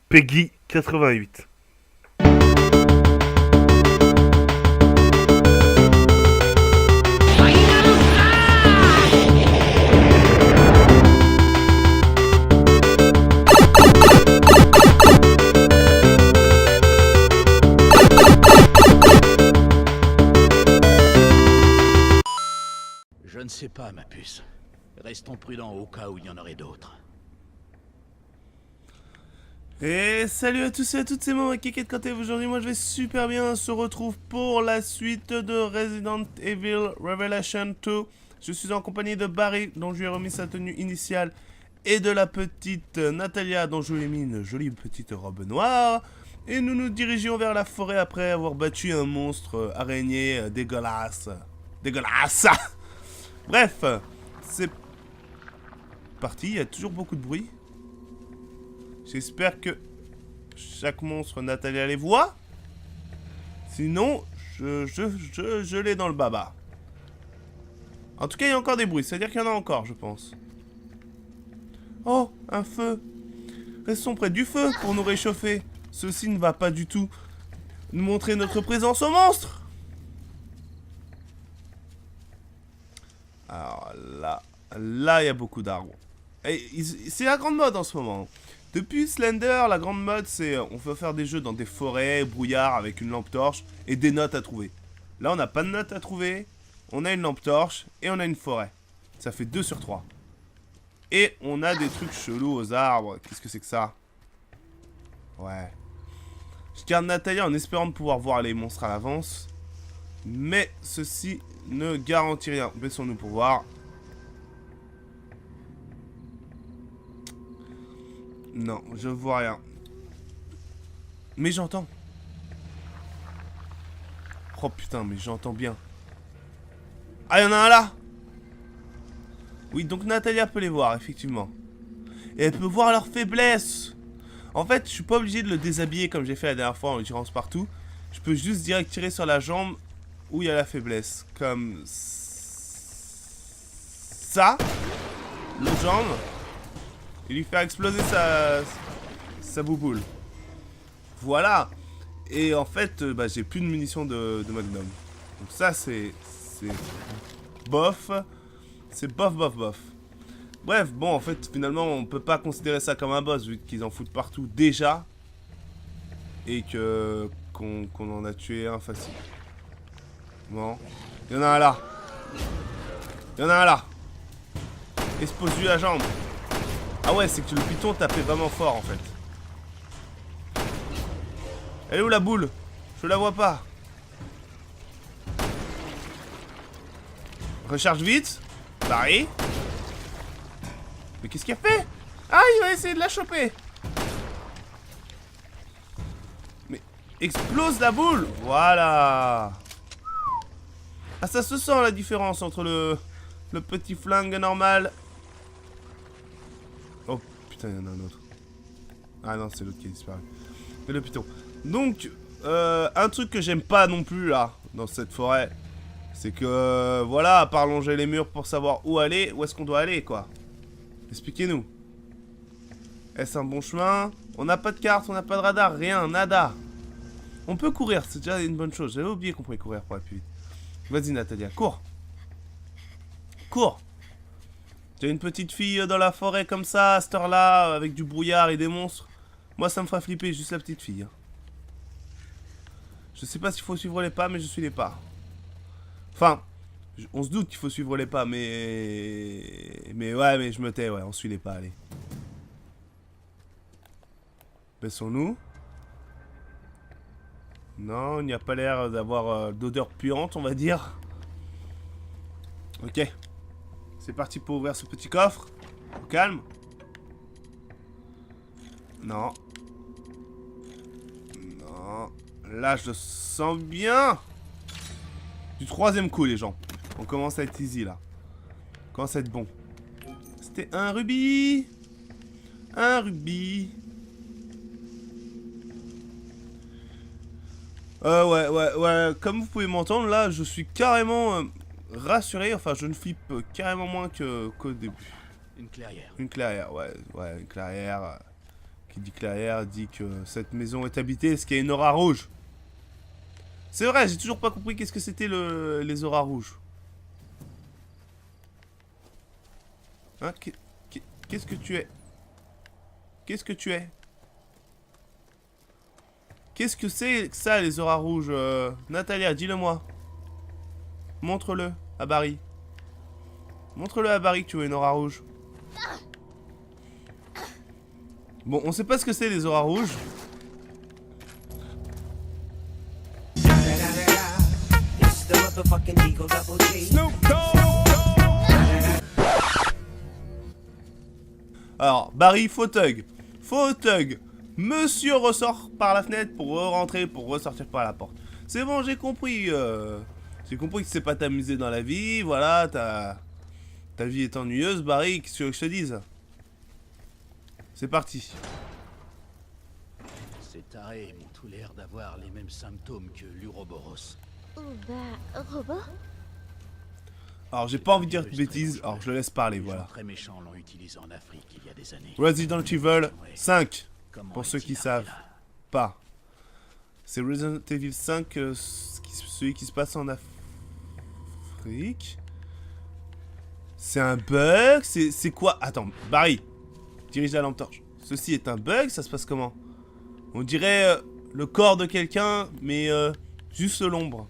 Peggy 88. Je ne sais pas, ma puce. Restons prudents au cas où il y en aurait d'autres. Et salut à tous et à toutes, c'est moi Keket Kanté. Aujourd'hui moi je vais super bien. On se retrouve pour la suite de Resident Evil Revelation 2. Je suis en compagnie de Barry, dont je lui ai remis sa tenue initiale, et de la petite Natalia, dont je lui ai mis une jolie petite robe noire. Et nous nous dirigeons vers la forêt après avoir battu un monstre araignée dégueulasse. Dégueulasse. Bref, c'est parti, il y a toujours beaucoup de bruit. J'espère que chaque monstre Natalia les voit. Sinon, je l'ai dans le baba. En tout cas, il y a encore des bruits, c'est-à-dire qu'il y en a encore, je pense. Oh, un feu. Restons près du feu pour nous réchauffer. Ceci ne va pas du tout nous montrer notre présence au monstre. Alors là, il y a beaucoup d'arbres. C'est la grande mode en ce moment. Depuis Slender, la grande mode, c'est on peut faire des jeux dans des forêts, brouillard, avec une lampe torche et des notes à trouver. Là, on n'a pas de notes à trouver, on a une lampe torche et on a une forêt. Ça fait 2 sur 3. Et on a des trucs chelous aux arbres. Qu'est-ce que c'est que ça? Ouais. Je garde Natalia en espérant de pouvoir voir les monstres à l'avance. Mais ceci ne garantit rien. Baissons-nous pour voir. Non, je vois rien. Mais j'entends. Oh putain, mais j'entends bien. Ah, il y en a un là. Oui, donc Natalia peut les voir, effectivement. Et elle peut voir leur faiblesse. En fait, je suis pas obligé de le déshabiller comme j'ai fait la dernière fois en le tirant partout. Je peux juste direct tirer sur la jambe où il y a la faiblesse. Comme ça. L'autre jambe. Et lui faire exploser sa bouboule. Voilà. Et en fait, j'ai plus de munitions de Magnum. Donc ça, c'est bof. C'est bof, bof, bof. Bref, bon, en fait, finalement, on peut pas considérer ça comme un boss, vu qu'ils en foutent partout déjà. Et qu'on en a tué un facile. Bon. Il y en a un là. Il y en a un là. Expose-lui la jambe. Ah ouais, c'est que le python tapait vraiment fort, en fait. Elle est où la boule? Je la vois pas. Recharge vite. Barry. Mais qu'est-ce qu'il a fait? Ah, il va essayer de la choper. Mais explose la boule. Voilà. Ah, ça se sent la différence entre le petit flingue normal. Oh putain, il y en a un autre. Ah non, c'est l'autre qui a disparu. Et le python. Donc, un truc que j'aime pas non plus là, dans cette forêt, c'est que, voilà, à part longer les murs pour savoir où aller, où est-ce qu'on doit aller, quoi. Expliquez-nous. Est-ce un bon chemin? On n'a pas de carte, on n'a pas de radar, rien, nada. On peut courir, c'est déjà une bonne chose. J'avais oublié qu'on pouvait courir pour aller plus vite. Vas-y, Natalia, cours. Cours. J'ai une petite fille dans la forêt comme ça, à cette heure-là, avec du brouillard et des monstres. Moi, ça me fera flipper, juste la petite fille. Je sais pas s'il faut suivre les pas, mais je suis les pas. Enfin, on se doute qu'il faut suivre les pas, mais... ouais, mais je me tais, ouais, on suit les pas, allez. Baissons-nous. Non, il n'y a pas l'air d'avoir d'odeur puante, on va dire. Ok. C'est parti pour ouvrir ce petit coffre. Au calme. Non. Non. Là, je le sens bien. Du troisième coup, les gens. On commence à être easy, là. On commence à être bon. C'était un rubis. Un rubis. Ouais. Comme vous pouvez m'entendre, là, je suis carrément rassuré. Enfin, je ne flippe carrément moins qu'au début. Une clairière. Une clairière, ouais, une clairière. Qui dit clair dit que cette maison est habitée. Est-ce qu'il y a une aura rouge? C'est vrai, j'ai toujours pas compris qu'est-ce que c'était les auras rouges. Hein? Qu'est-ce que tu es? Qu'est-ce que tu es? Qu'est-ce que c'est que ça, les auras rouges? Natalia, dis-le-moi. Montre-le à Barry. Montre-le à Barry que tu vois une aura rouge. Bon, on sait pas ce que c'est les auras rouges. Alors, Barry, faux thug. Faux thug. Monsieur ressort par la fenêtre pour rentrer, pour ressortir par la porte. C'est bon, j'ai compris. J'ai compris que c'est pas t'amuser dans la vie. Voilà, ta vie est ennuyeuse, Barry. Qu'est-ce que tu veux que je te dise? C'est parti. Ces tarés ont tout l'air d'avoir les mêmes symptômes que l'Uroboros. Oh bah, robot? Alors, j'ai pas envie de dire de bêtises, alors je le laisse parler, Les gens voilà. très méchants l'ont utilisé en Afrique il y a des années. Resident Evil 5, Comment pour ceux qui est-il savent arrivé là? pas. C'est Resident Evil 5, celui qui se passe en Afrique. C'est un bug? C'est quoi? Attends, Barry, dirige la lampe torche. Ceci est un bug, ça se passe comment? On dirait le corps de quelqu'un, mais juste l'ombre.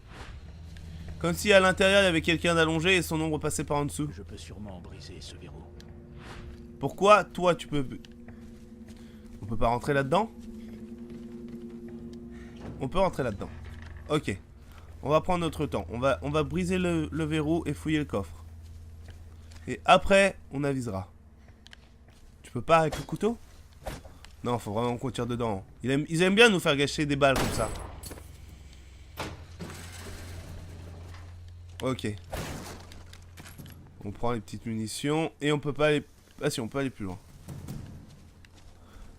Comme si à l'intérieur il y avait quelqu'un d'allongé et son ombre passait par en dessous. Je peux sûrement briser ce verrou. Pourquoi toi tu peux... On peut pas rentrer là-dedans? On peut rentrer là-dedans. Ok. On va prendre notre temps. On va briser le verrou et fouiller le coffre. Et après, on avisera. Tu peux pas avec le couteau? Non, faut vraiment qu'on tire dedans. Ils aiment bien nous faire gâcher des balles comme ça. Ok. On prend les petites munitions. Et on peut pas aller... Ah si, on peut aller plus loin.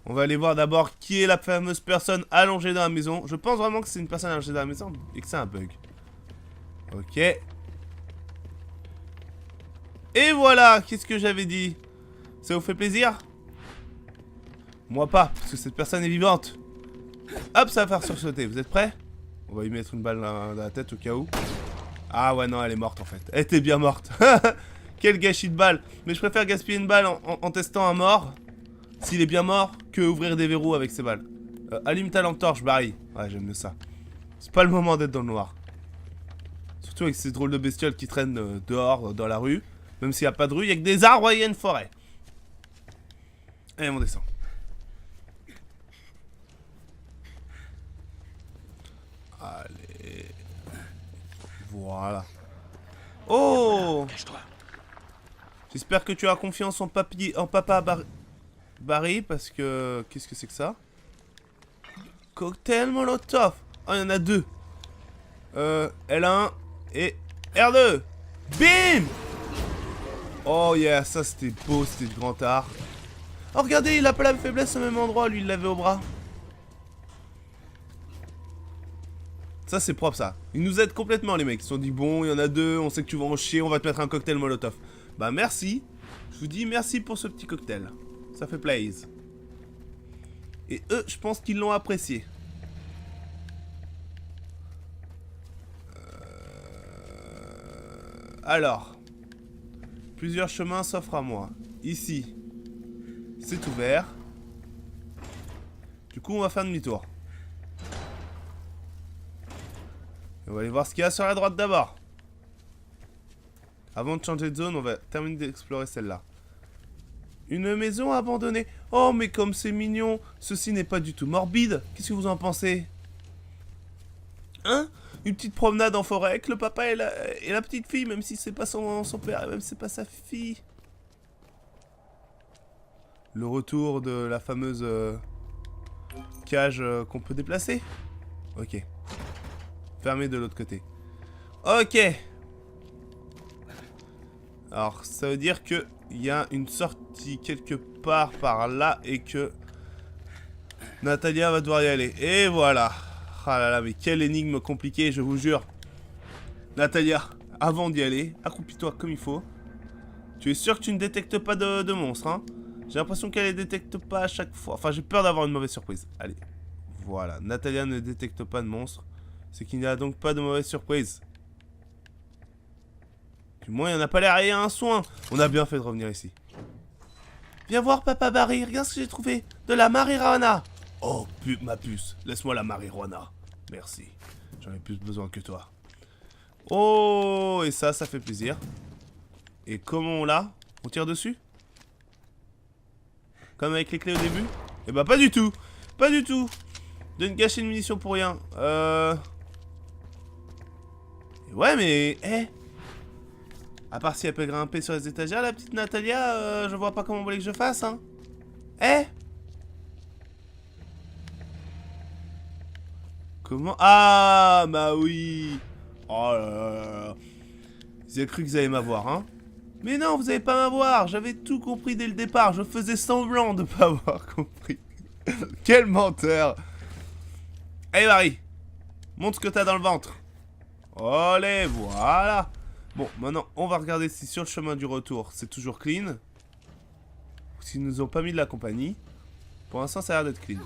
On va aller voir d'abord qui est la fameuse personne allongée dans la maison. Je pense vraiment que c'est une personne allongée dans la maison et que c'est un bug. Ok. Et voilà, qu'est-ce que j'avais dit? Ça vous fait plaisir? Moi pas, parce que cette personne est vivante. Hop, ça va faire sursauter. Vous êtes prêts? On va lui mettre une balle dans la tête au cas où. Ah ouais, non, elle est morte en fait. Elle était bien morte. Quel gâchis de balle. Mais je préfère gaspiller une balle en testant un mort, s'il est bien mort, que ouvrir des verrous avec ces balles. Allume ta lampe torche, Barry. Ouais, j'aime mieux ça. C'est pas le moment d'être dans le noir. Surtout avec ces drôles de bestioles qui traînent dehors, dans la rue. Même s'il n'y a pas de rue, il y a que des arbres et il y a une forêt. Allez, on descend. Allez. Voilà. Oh! Cache-toi. J'espère que tu as confiance en papa Barry, parce que... Qu'est-ce que c'est que ça? Cocktail Molotov. Oh, il y en a deux. L1 et R2. Bim! Oh yeah, ça c'était beau, c'était du grand art. Oh regardez, il a pas la faiblesse au même endroit, lui il l'avait au bras. Ça c'est propre ça. Ils nous aident complètement les mecs. Ils se sont dit bon, il y en a deux, on sait que tu vas en chier, on va te mettre un cocktail Molotov. Bah merci. Je vous dis merci pour ce petit cocktail. Ça fait plaisir. Et eux, je pense qu'ils l'ont apprécié. Alors. Plusieurs chemins s'offrent à moi. Ici, c'est ouvert. Du coup, on va faire demi-tour. On va aller voir ce qu'il y a sur la droite d'abord. Avant de changer de zone, on va terminer d'explorer celle-là. Une maison abandonnée. Oh, mais comme c'est mignon. Ceci n'est pas du tout morbide. Qu'est-ce que vous en pensez? Hein? Une petite promenade en forêt avec le papa et la petite fille, même si c'est pas son père, même si c'est pas sa fille. Le retour de la fameuse cage qu'on peut déplacer. Ok. Fermé de l'autre côté. Ok. Alors, ça veut dire que il y a une sortie quelque part par là et que Natalia va devoir y aller. Et voilà. Ah là là, mais quelle énigme compliquée, je vous jure. Natalia, avant d'y aller, accroupis-toi comme il faut. Tu es sûr que tu ne détectes pas de monstres, hein? J'ai l'impression qu'elle les détecte pas à chaque fois. Enfin, j'ai peur d'avoir une mauvaise surprise. Allez. Voilà. Natalia ne détecte pas de monstre. C'est qu'il n'y a donc pas de mauvaise surprise. Du moins, il n'y en a pas l'air et il y a un soin. On a bien fait de revenir ici. Viens voir, Papa Barry. Regarde ce que j'ai trouvé. De la marijuana. Oh, ma puce. Laisse-moi la marijuana. Merci. J'en ai plus besoin que toi. Oh, et ça fait plaisir. Et comment on l'a? On tire dessus? Comme avec les clés au début? Eh bah, pas du tout. Pas du tout. De ne gâcher une munition pour rien. Ouais, mais... À part si elle peut grimper sur les étagères, la petite Natalia, je vois pas comment vous voulez que je fasse, hein. Comment? Ah, bah oui. Oh là là. Vous avez cru que vous allez m'avoir, hein. Mais non, vous allez pas m'avoir. J'avais tout compris dès le départ. Je faisais semblant de pas avoir compris. Quel menteur. Allez, Barry. Montre ce que t'as dans le ventre. Allez, voilà. Bon, maintenant, on va regarder si sur le chemin du retour, c'est toujours clean. Ou s'ils nous ont pas mis de la compagnie. Pour l'instant, ça a l'air d'être clean.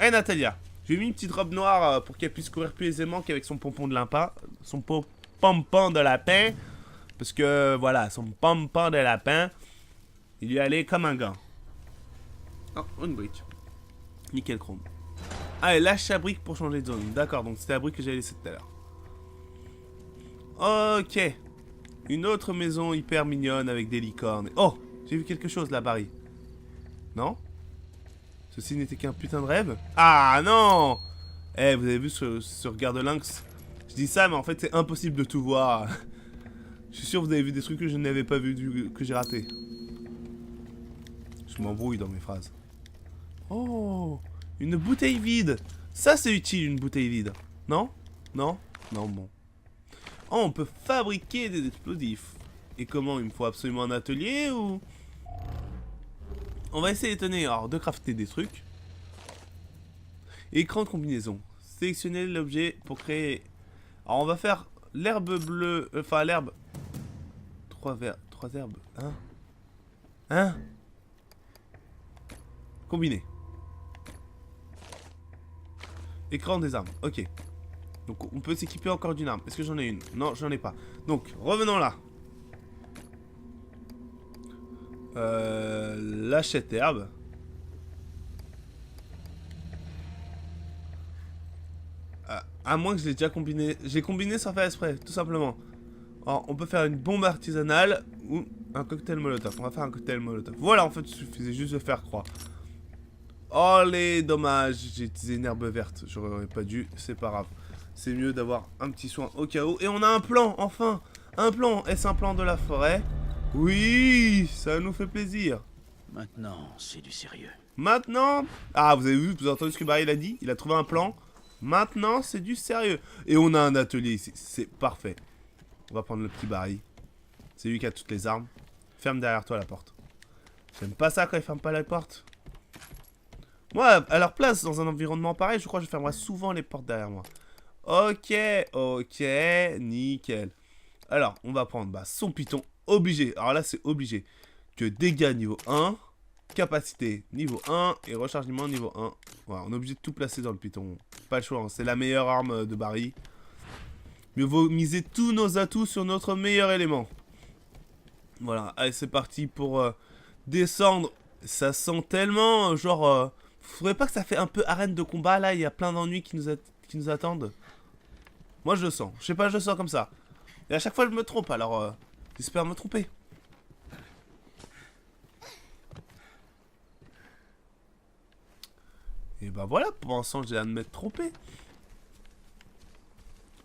Hey, Natalia. J'ai mis une petite robe noire pour qu'elle puisse courir plus aisément qu'avec son pompon de lapin. Son pompon de lapin. Parce que, voilà, son pompon de lapin, il lui allait comme un gant. Oh, une brique. Nickel chrome. Allez, lâche la brique pour changer de zone. D'accord, donc c'était la brique que j'avais laissée tout à l'heure. Ok. Une autre maison hyper mignonne avec des licornes. Oh, j'ai vu quelque chose là, Barry. Non? Ceci n'était qu'un putain de rêve? Ah non! Vous avez vu ce regard de lynx? Je dis ça, mais en fait, c'est impossible de tout voir. Je suis sûr que vous avez vu des trucs que je n'avais pas vu, que j'ai raté. Je m'embrouille dans mes phrases. Oh! Une bouteille vide! Ça, c'est utile, une bouteille vide. Non? Non? Non, bon. Oh, on peut fabriquer des explosifs. Et comment? Il me faut absolument un atelier ou... On va essayer alors, de crafter des trucs. Écran de combinaison. Sélectionnez l'objet pour créer... Alors, on va faire l'herbe bleue... Enfin, l'herbe... Trois herbes. Hein? Combiner. Écran des armes. Ok. Donc, on peut s'équiper encore d'une arme. Est-ce que j'en ai une? Non, j'en ai pas. Donc, revenons là. L'achète herbe. À moins que je l'ai déjà combiné. J'ai combiné sans faire exprès, tout simplement. Alors, on peut faire une bombe artisanale ou un cocktail molotov. On va faire un cocktail molotov. Voilà, en fait, il suffisait juste de faire croix. Oh les dommages, j'ai utilisé une herbe verte. J'aurais pas dû, c'est pas grave. C'est mieux d'avoir un petit soin au cas où. Et on a un plan, enfin. Un plan. Est-ce un plan de la forêt? Oui, ça nous fait plaisir. Maintenant, c'est du sérieux. Maintenant... Ah, vous avez vu, vous avez entendu ce que Barry a dit? Il a trouvé un plan. Maintenant, c'est du sérieux. Et on a un atelier ici. C'est parfait. On va prendre le petit Barry. C'est lui qui a toutes les armes. Ferme derrière toi la porte. J'aime pas ça quand il ferme pas la porte. Moi, à leur place, dans un environnement pareil, je crois que je fermerai souvent les portes derrière moi. Ok, nickel. Alors, on va prendre son python. Obligé. Alors là, c'est obligé. Que dégâts niveau 1, capacité niveau 1 et rechargement niveau 1. Voilà, on est obligé de tout placer dans le python. Pas le choix, hein. C'est la meilleure arme de Barry. Mieux vaut miser tous nos atouts sur notre meilleur élément. Voilà, allez, c'est parti pour descendre. Ça sent tellement, genre... Vous trouvez pas que ça fait un peu arène de combat, là? Il y a plein d'ennuis qui nous attendent. Moi, je le sens. Je sais pas, je le sens comme ça. Et à chaque fois, je me trompe, alors... j'espère me tromper. Et bah voilà, pour l'instant, j'ai l'air de m'être trompé.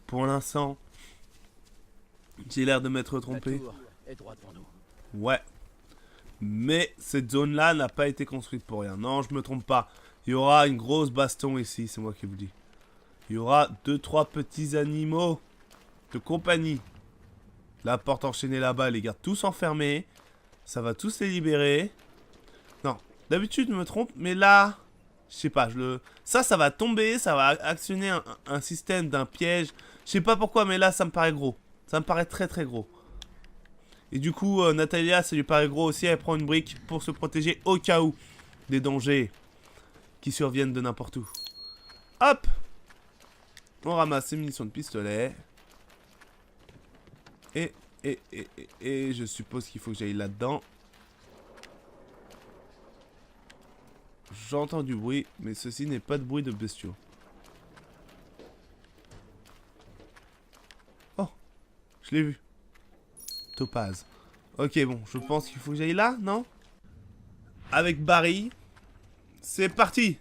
Pour l'instant, j'ai l'air de m'être trompé. La tour est droite pour nous. Ouais. Mais cette zone-là n'a pas été construite pour rien. Non, je me trompe pas. Il y aura une grosse baston ici, c'est moi qui vous dis. Il y aura 2-3 petits animaux de compagnie. La porte enchaînée là-bas, les garde tous enfermés. Ça va tous les libérer. Non, d'habitude je me trompe, mais là... Je sais pas, ça va tomber, ça va actionner un système d'un piège. Je sais pas pourquoi, mais là, ça me paraît gros. Ça me paraît très très gros. Et du coup, Natalia, ça lui paraît gros aussi, elle prend une brique pour se protéger au cas où des dangers qui surviennent de n'importe où. Hop! On ramasse ses munitions de pistolet. Et je suppose qu'il faut que j'aille là-dedans. J'entends du bruit, mais ceci n'est pas de bruit de bestiaux. Oh! Je l'ai vu. Topaz. Ok, bon, je pense qu'il faut que j'aille là, non? Avec Barry. C'est parti!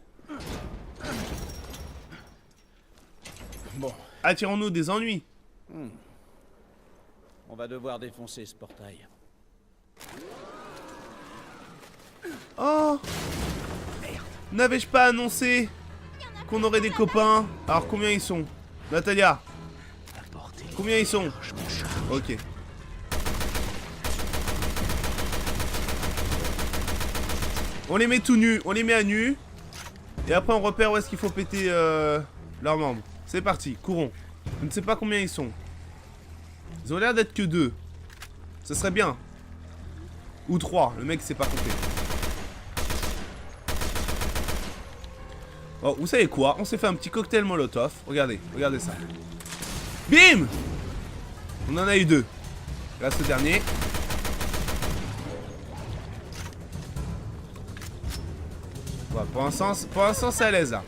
Bon. Attirons-nous des ennuis. On va devoir défoncer ce portail. Oh! N'avais-je pas annoncé qu'on aurait des copains? Alors combien ils sont? Natalia, combien ils sont? Ok. On les met tout nus, on les met à nu. Et après on repère où est-ce qu'il faut péter leurs membres. C'est parti, courons. Je ne sais pas combien ils sont. Ils ont l'air d'être que 2. Ce serait bien. Ou 3, le mec sait pas compter. Oh, vous savez quoi? On s'est fait un petit cocktail molotov. Regardez, regardez ça. Bim! On en a eu 2. Là, ce dernier. Voilà, pour l'instant, c'est à l'aise là.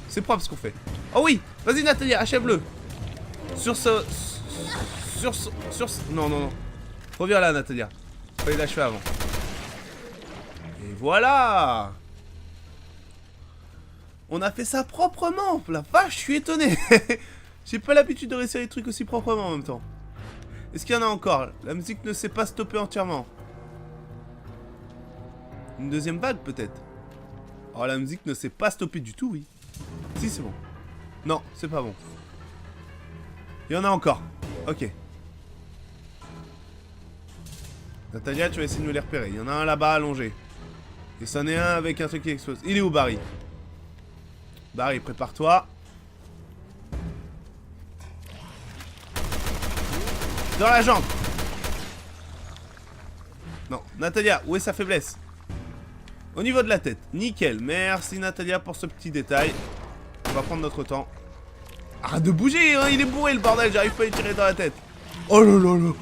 C'est propre ce qu'on fait. Oh oui! Vas-y, Natalia, achève-le. Sur ce. Non, non, non. Reviens là, Natalia. Fallait l'achever avant. Et voilà! On a fait ça proprement. La vache, je suis étonné. J'ai pas l'habitude de réussir les trucs aussi proprement en même temps. Est-ce qu'il y en a encore? La musique ne s'est pas stoppée entièrement. Une deuxième vague peut-être. Oh, la musique ne s'est pas stoppée du tout, oui. Si, c'est bon. Non, c'est pas bon. Il y en a encore. Ok. Natalia, tu vas essayer de me les repérer. Il y en a un là-bas allongé. Et c'en est un avec un truc qui explose. Il est où, Barry? Barry, prépare-toi. Dans la jambe. Non, Natalia, où est sa faiblesse? Au niveau de la tête. Nickel. Merci, Natalia, pour ce petit détail. On va prendre notre temps. Arrête de bouger, hein, il est bourré le bordel. J'arrive pas à lui tirer dans la tête. Oh là là là.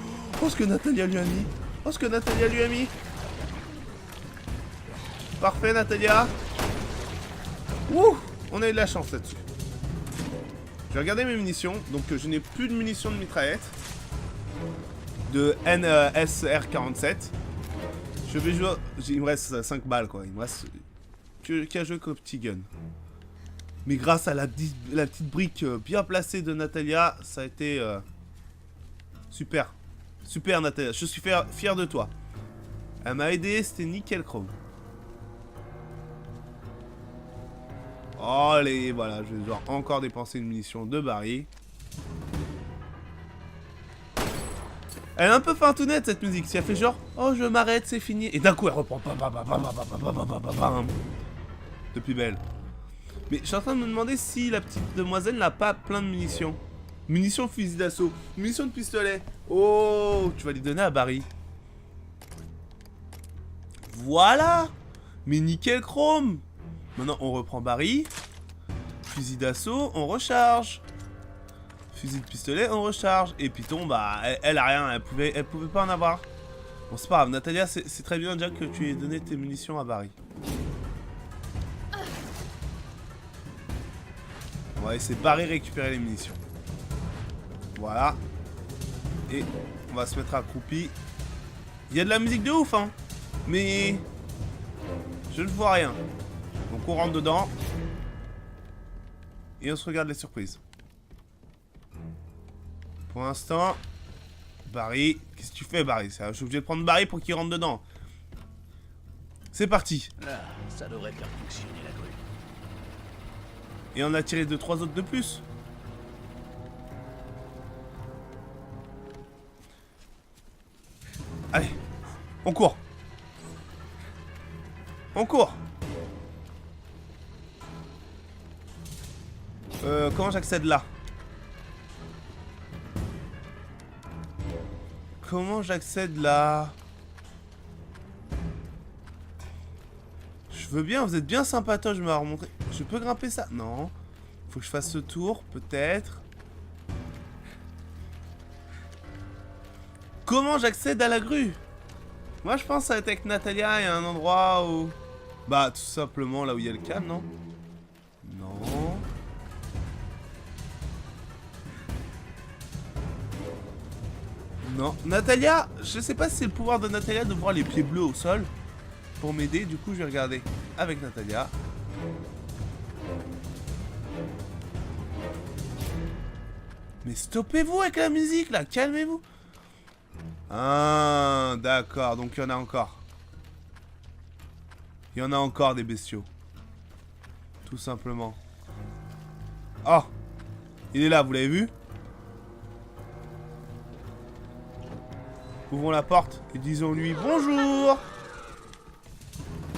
Oh, ce que Natalia lui a mis. Oh, ce que Natalia lui a mis. Parfait, Natalia. Ouh. On a eu de la chance là-dessus. Je vais regarder mes munitions. Donc je n'ai plus de munitions de mitraillette. De NSR-47. Je vais jouer... Il me reste 5 balles quoi. Il me reste... Qu'à jouer comme petit gun. Mais grâce à la petite brique bien placée de Natalia, ça a été... super. Super Natalia. Je suis fier de toi. Elle m'a aidé, c'était nickel chrome. Oh, allez, voilà, je vais devoir encore dépenser une munition de Barry. Elle est un peu fintounette cette musique. Si elle fait genre, oh, je m'arrête, c'est fini. Et d'un coup, elle reprend. Depuis belle. Mais je suis en train de me demander si la petite demoiselle n'a pas plein de munitions. Munitions de fusil d'assaut. Munitions de pistolet. Oh, tu vas les donner à Barry. Voilà. Mais nickel chrome. Maintenant, on reprend Barry. Fusil d'assaut, on recharge. Fusil de pistolet, on recharge. Et Python, bah, elle a rien. Elle pouvait pas en avoir. Bon, c'est pas grave. Natalia, c'est très bien déjà que tu aies donné tes munitions à Barry. On va laisser Barry récupérer les munitions. Voilà. Et on va se mettre accroupi. Il y a de la musique de ouf, hein. Mais je ne vois rien. Donc on rentre dedans. Et on se regarde les surprises. Pour l'instant, Barry, qu'est-ce que tu fais, Barry? Je suis obligé de prendre Barry pour qu'il rentre dedans. C'est parti. Là, ça devrait faire fonctionner la grue. Et on a tiré 2-3 autres de plus. Allez, on court. On court. Comment j'accède là? comment j'accède là? Je veux bien, vous êtes bien sympatoche, je me remontrer. Je peux grimper ça? Non. Faut que je fasse ce tour, peut-être. Comment j'accède à la grue? Moi je pense que ça va être avec Natalia, il y a un endroit où... Bah tout simplement là où il y a le câble, non? Non. Non. Natalia, je sais pas si c'est le pouvoir de Natalia de voir les pieds bleus au sol. Pour m'aider, du coup je vais regarder avec Natalia. Mais stoppez-vous avec la musique là, calmez-vous. Ah, d'accord, donc il y en a encore. Il y en a encore des bestiaux. Tout simplement. Oh, il est là, vous l'avez vu? Ouvrons la porte et disons-lui bonjour.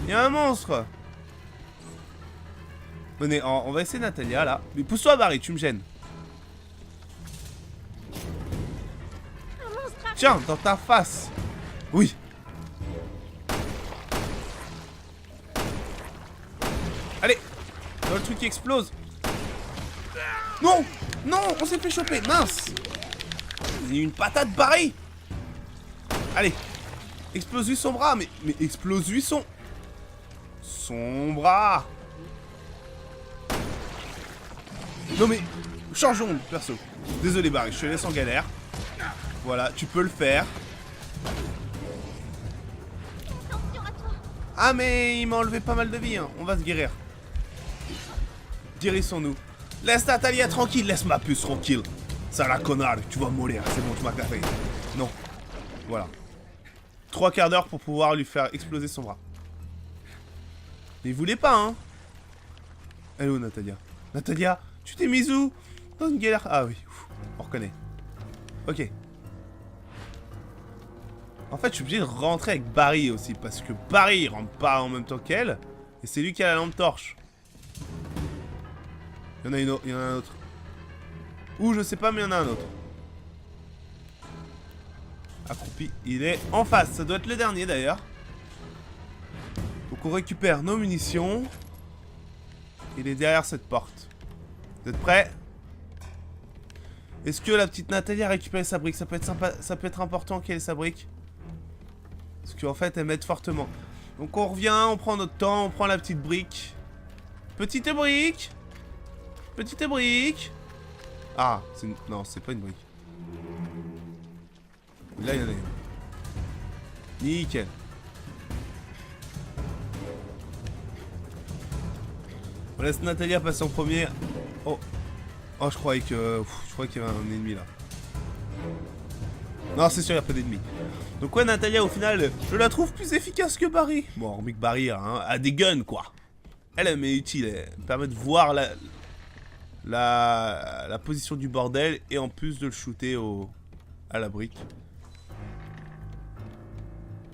Il y a un monstre. Venez, on va essayer Natalia là. Mais pousse-toi Barry, tu me gênes. Tiens, dans ta face. Oui. Allez. Dans le truc qui explose. Non. Non, on s'est fait choper. Mince. Il y a une patate Barry. Allez. Explose-lui son bras. Mais explose-lui son bras. Non mais, changeons de perso. Désolé Barry, je te laisse en galère. Voilà, tu peux le faire. Ah mais il m'a enlevé pas mal de vie, hein. On va se guérir. Guérissons-nous. Laisse Natalia tranquille, laisse ma puce tranquille. Ça la connard, tu vas mourir, c'est bon, tu m'as café. Non. Voilà. 3 quarts d'heure pour pouvoir lui faire exploser son bras. Mais il voulait pas, hein. Hello Natalia. Natalia, tu t'es mise où? Dans une galère. Ah oui, on reconnaît. Ok. En fait, je suis obligé de rentrer avec Barry aussi, parce que Barry il rentre pas en même temps qu'elle, et c'est lui qui a la lampe torche. Il y en a une autre, il y en a un autre. Ou je sais pas, mais il y en a un autre. Accroupi, il est en face, ça doit être le dernier d'ailleurs. Donc on récupère nos munitions. Il est derrière cette porte. Vous êtes prêts? Est-ce que la petite Nathalie a récupéré sa brique? Ça peut être sympa, ça peut être important qu'elle ait sa brique. Parce qu'en fait, elle m'aide fortement. Donc on revient, on prend notre temps, on prend la petite brique. Petite brique. Petite brique. Ah, c'est une... non, c'est pas une brique. Là, il y en a une. Nickel. On laisse Natalia passer en premier. Oh. Oh, je croyais que... je croyais qu'il y avait un ennemi là. Non, c'est sûr, il n'y a pas d'ennemi. Donc ouais, Natalia, au final, je la trouve plus efficace que Barry. Bon, hormis que Barry a des guns, quoi. Elle est utile. Elle permet de voir la position du bordel et en plus de le shooter à la brique.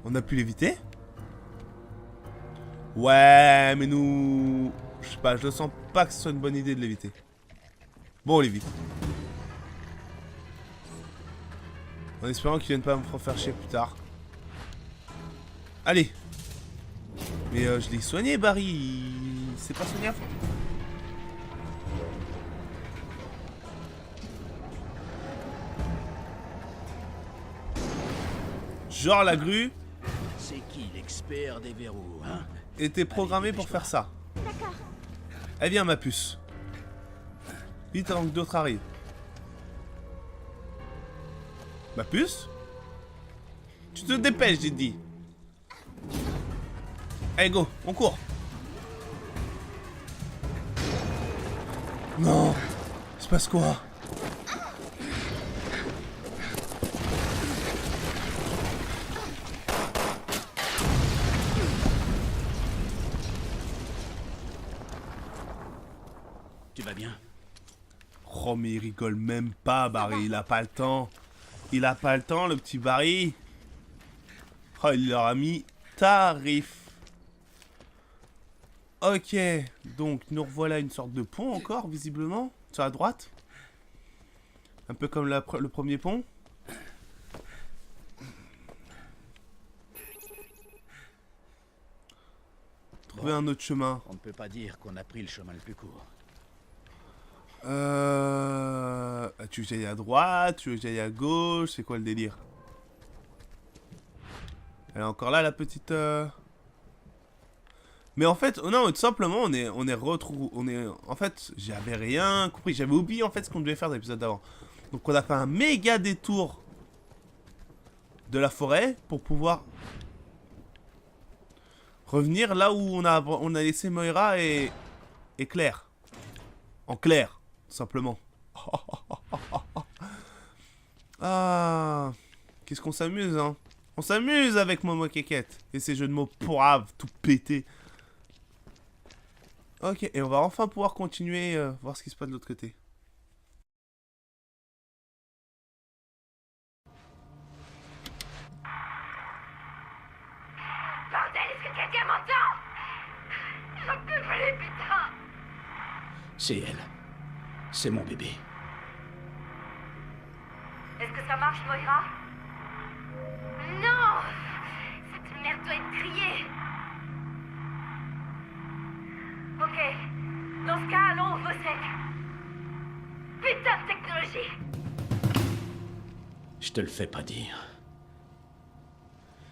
On a pu l'éviter? Ouais, mais nous... Je sais pas, je ne sens pas que ce soit une bonne idée de l'éviter. Bon, on l'évite. En espérant qu'il vienne pas me refaire chier plus tard. Allez. Mais je l'ai soigné, Barry. Il s'est pas soigné à fond. Genre la grue. C'est qui l'expert des verrous, hein? Était programmée pour faire ça. D'accord. Elle vient, ma puce. Vite avant que d'autres arrivent. Ma puce? Tu te dépêches, j'ai dit. Allez, go, on court. Non, il se passe quoi? Tu vas bien? Oh mais il rigole même pas, Barry, il a pas le temps. Il a pas le temps, le petit Barry. Oh, il leur a mis tarif. Ok, donc nous revoilà une sorte de pont encore, visiblement, sur la droite. Un peu comme le premier pont. trouver un autre chemin. On ne peut pas dire qu'on a pris le chemin le plus court. Tu veux que j'aille à droite, tu veux que j'aille à gauche, c'est quoi le délire? Elle est encore là, la petite... Mais en fait, non, tout simplement, on est en fait, j'avais rien compris. J'avais oublié, en fait, ce qu'on devait faire dans l'épisode d'avant. Donc, on a fait un méga détour de la forêt pour pouvoir revenir là où on a laissé Moira et Claire. En clair, tout simplement. Ah, qu'est-ce qu'on s'amuse, hein. On s'amuse avec Momo Kékette et ses jeux de mots poivre, tout pété. Ok, et on va enfin pouvoir continuer, voir ce qui se passe de l'autre côté. Bordel, est-ce que quelqu'un m'entend? J'en peux plus, putain! C'est elle. C'est mon bébé. Est-ce que ça marche, Moira? Non! Cette merde doit être grillée! Ok. Dans ce cas, allons au Vosek. Putain de technologie! Je te le fais pas dire.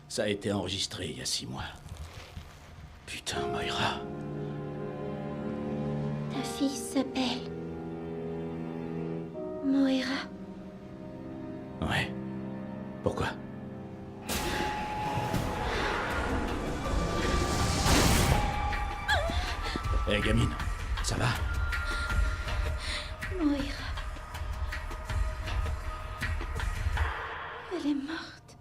Ça a été enregistré il y a 6 mois. Putain, Moira. Ta fille s'appelle... Moira. Ouais. Pourquoi? Hé, gamine, ça va? Moira. Elle est morte.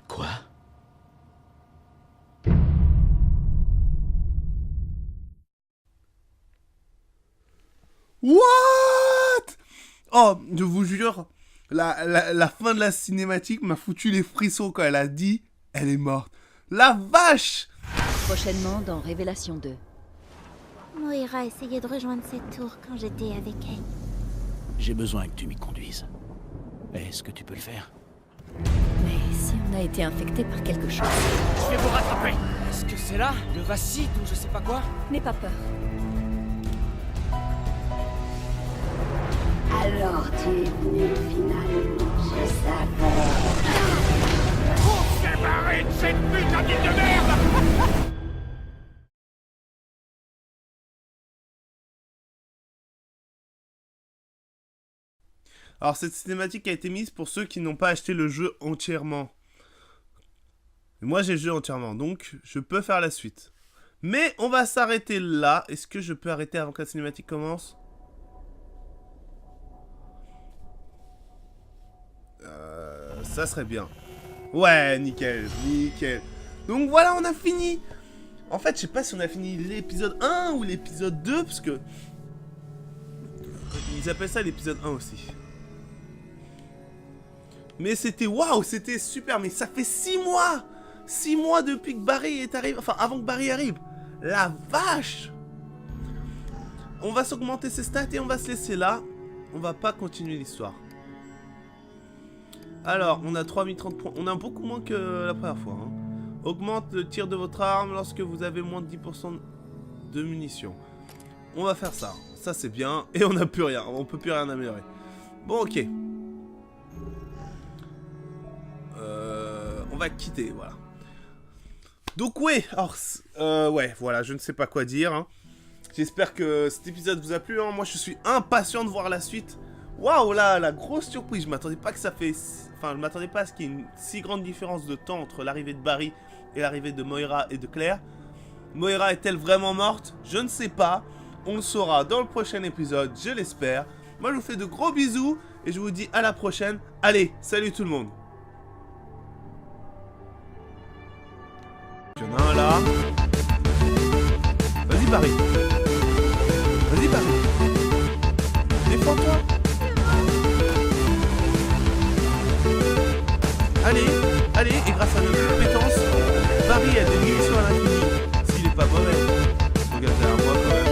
Quoi? What? Oh, je vous jure, la fin de la cinématique m'a foutu les frissons quand elle a dit « Elle est morte ». La vache! Prochainement dans Révélation 2. Moira essayait de rejoindre cette tour quand j'étais avec elle. J'ai besoin que tu m'y conduises. Est-ce que tu peux le faire? Mais si on a été infecté par quelque chose, Je vais vous rattraper. Est-ce que c'est là? Le Vacide ou je sais pas quoi? n'aie pas peur. Alors tu es venu finalement, je savais. On s'est barré de cette putain d'île de merde! Alors cette cinématique a été mise pour ceux qui n'ont pas acheté le jeu entièrement. Moi j'ai le jeu entièrement, donc je peux faire la suite. Mais on va s'arrêter là. Est-ce que je peux arrêter avant que la cinématique commence? Ça serait bien. Ouais, nickel, nickel. Donc voilà, on a fini. En fait, je sais pas si on a fini l'épisode 1 ou l'épisode 2, parce que... Ils appellent ça l'épisode 1 aussi. Mais c'était... Waouh, c'était super, mais ça fait 6 mois 6 mois depuis que Barry est arrivé. Enfin, avant que Barry arrive. La vache! On va s'augmenter ses stats et on va se laisser là. On va pas continuer l'histoire. Alors, on a 3030 points. On a beaucoup moins que la première fois. Hein. Augmente le tir de votre arme lorsque vous avez moins de 10% de munitions. On va faire ça. Ça, c'est bien. Et on n'a plus rien. On peut plus rien améliorer. Bon, ok. On va quitter, voilà. Donc, ouais. Alors, ouais, voilà. Je ne sais pas quoi dire. Hein. J'espère que cet épisode vous a plu. Hein. Moi, je suis impatient de voir la suite. Waouh, là, la grosse surprise. Je m'attendais pas que ça fait... Enfin, je m'attendais pas à ce qu'il y ait une si grande différence de temps entre l'arrivée de Barry et l'arrivée de Moira et de Claire. Moira est-elle vraiment morte? Je ne sais pas. On le saura dans le prochain épisode, je l'espère. Moi, je vous fais de gros bisous et je vous dis à la prochaine. Allez, salut tout le monde. Il y en a un là. Vas-y, Barry. Vas-y, Barry. Défends-toi. Allez, allez, et grâce à notre compétence, Barry a des munitions à l'infini. S'il est pas mauvais. Regardez à moi quand même.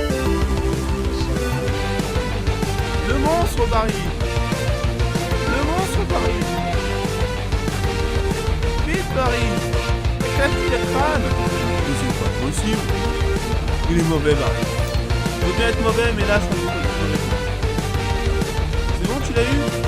Le monstre, Barry. Le monstre, Barry. Vite, Barry. Éclate les crânes. suivre. Il est mauvais, Barry. Faut bien être mauvais, mais là, ça vaut pas le coup. C'est bon, tu l'as eu?